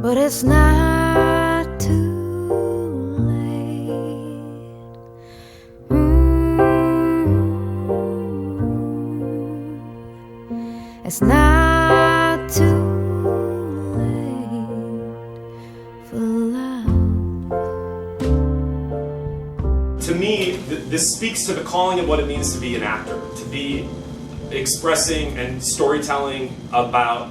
but it's not too late. It's not too late for love. To me, this speaks to the calling of what it means to be an actor, to be expressing and storytelling about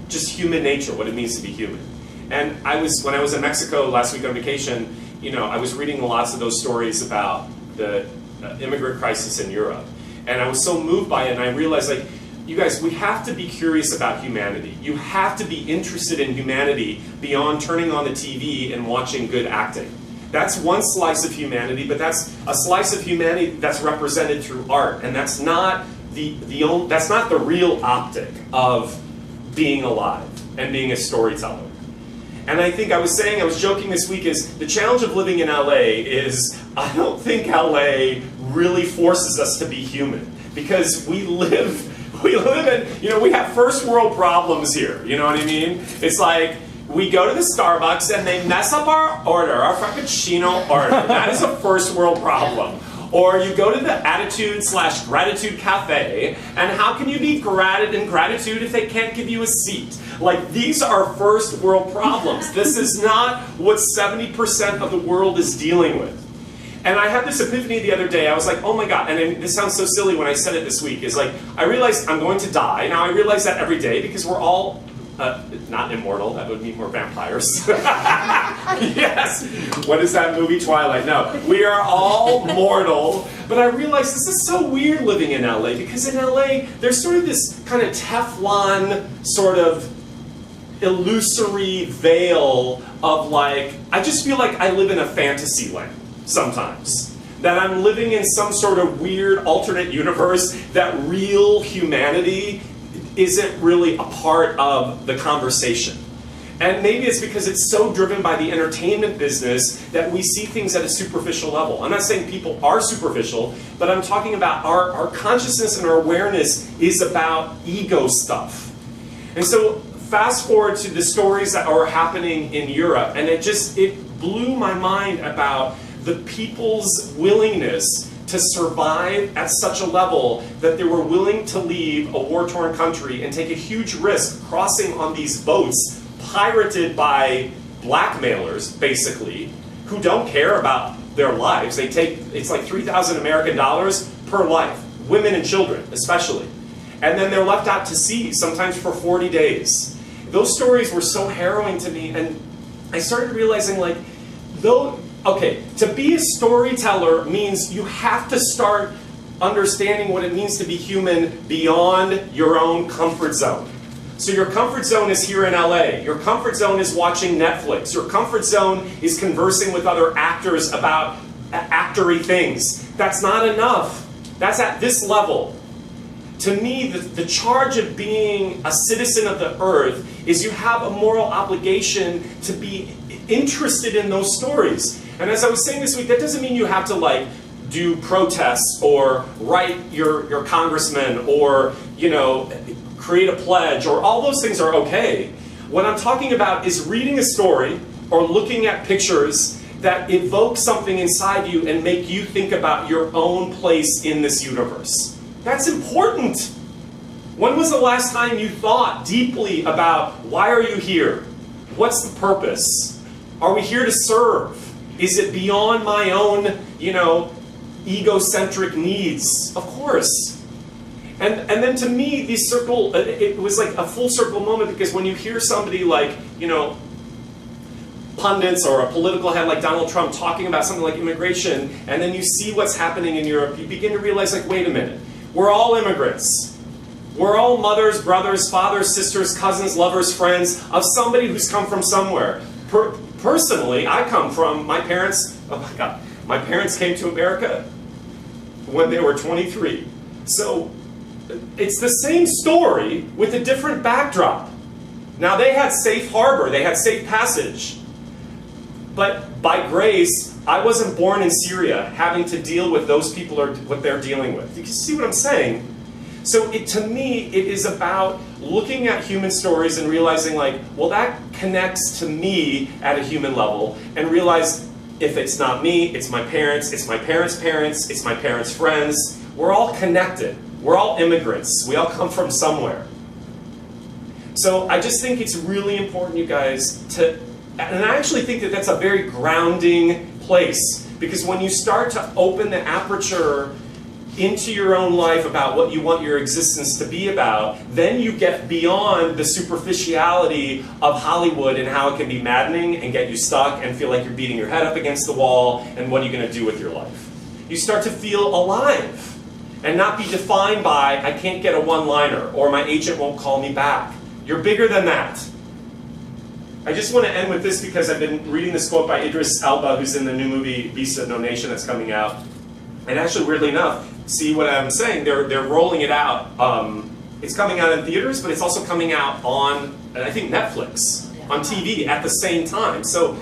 just human nature, what it means to be human. And when I was in Mexico last week on vacation, I was reading lots of those stories about the immigrant crisis in Europe. And I was so moved by it, and I realized, like, you guys, we have to be curious about humanity. You have to be interested in humanity beyond turning on the TV and watching good acting. That's one slice of humanity, but that's a slice of humanity that's represented through art, and that's not that's not the real optic of being alive and being a storyteller. And I think I was joking this week, is the challenge of living in LA is, I don't think LA really forces us to be human, because we live in, we have first world problems here, you know what I mean? It's like, we go to the Starbucks and they mess up our order, our Frappuccino order. That is a first world problem. Or you go to the Attitude/Gratitude Cafe, and how can you be in gratitude if they can't give you a seat? Like, these are first world problems. This is not what 70% of the world is dealing with. And I had this epiphany the other day. I was like, oh my God, and this sounds so silly when I said it this week, is like, I realized I'm going to die. Now I realize that every day because we're all not immortal, that would mean we're vampires. Yes! What is that movie, Twilight? No, we are all mortal. But I realized this is so weird living in LA, because in LA, there's sort of this kind of Teflon sort of illusory veil of, like, I just feel like I live in a fantasy land sometimes. That I'm living in some sort of weird alternate universe, that real humanity isn't really a part of the conversation. And maybe it's because it's so driven by the entertainment business that we see things at a superficial level. I'm not saying people are superficial, but I'm talking about our consciousness and our awareness is about ego stuff. And so fast forward to the stories that are happening in Europe, and it blew my mind about the people's willingness to survive at such a level that they were willing to leave a war-torn country and take a huge risk crossing on these boats pirated by blackmailers, basically, who don't care about their lives. It's like $3,000 American per life, women and children especially. And then they're left out to sea, sometimes for 40 days. Those stories were so harrowing to me, and I started realizing, like, okay, to be a storyteller means you have to start understanding what it means to be human beyond your own comfort zone. So your comfort zone is here in LA. Your comfort zone is watching Netflix. Your comfort zone is conversing with other actors about actory things. That's not enough. That's at this level. To me, the charge of being a citizen of the earth is you have a moral obligation to be interested in those stories. And as I was saying this week, that doesn't mean you have to, like, do protests or write your congressman or, create a pledge, or all those things are okay. What I'm talking about is reading a story or looking at pictures that evoke something inside you and make you think about your own place in this universe. That's important. When was the last time you thought deeply about, why are you here? What's the purpose? Are we here to serve? Is it beyond my own, egocentric needs? Of course. And then to me, it was like a full circle moment, because when you hear somebody like, pundits or a political head like Donald Trump talking about something like immigration, and then you see what's happening in Europe, you begin to realize, like, wait a minute, we're all immigrants. We're all mothers, brothers, fathers, sisters, cousins, lovers, friends of somebody who's come from somewhere. Personally, I come from my parents. Oh my God, my parents came to America when they were 23. So it's the same story with a different backdrop. Now, they had safe harbor, they had safe passage. But by grace, I wasn't born in Syria having to deal with those people or what they're dealing with. You can see what I'm saying? So to me, it is about looking at human stories and realizing like, well, that connects to me at a human level, and realize if it's not me, it's my parents' parents, it's my parents' friends. We're all connected. We're all immigrants. We all come from somewhere. So I just think it's really important, you guys, and I actually think that that's a very grounding place, because when you start to open the aperture into your own life about what you want your existence to be about, then you get beyond the superficiality of Hollywood and how it can be maddening and get you stuck and feel like you're beating your head up against the wall, and what are you going to do with your life? You start to feel alive and not be defined by, I can't get a one-liner, or my agent won't call me back. You're bigger than that. I just want to end with this because I've been reading this quote by Idris Elba, who's in the new movie Beast of No Nation that's coming out. And actually, weirdly enough, see what I'm saying? They're rolling it out. It's coming out in theaters, but it's also coming out on, I think, Netflix, on TV at the same time. So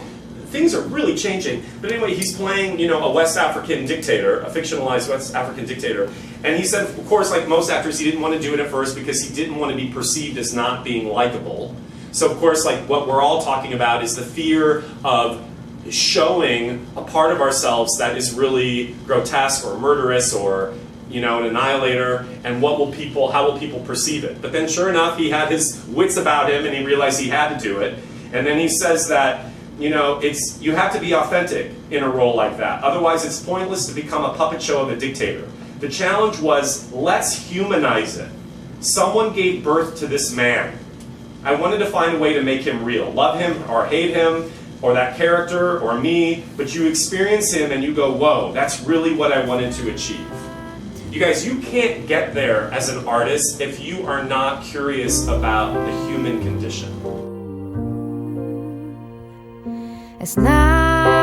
things are really changing. But anyway, he's playing, a West African dictator, a fictionalized West African dictator. And he said, of course, like most actors, he didn't want to do it at first because he didn't want to be perceived as not being likable. So of course, like what we're all talking about is the fear of showing a part of ourselves that is really grotesque or murderous or an annihilator, and how will people perceive it? But then sure enough, he had his wits about him and he realized he had to do it. And then he says that, you have to be authentic in a role like that. Otherwise it's pointless to become a puppet show of a dictator. The challenge was, let's humanize it. Someone gave birth to this man. I wanted to find a way to make him real. Love him or hate him, or that character, or me, but you experience him and you go, whoa, that's really what I wanted to achieve. You guys, you can't get there as an artist if you are not curious about the human condition. It's not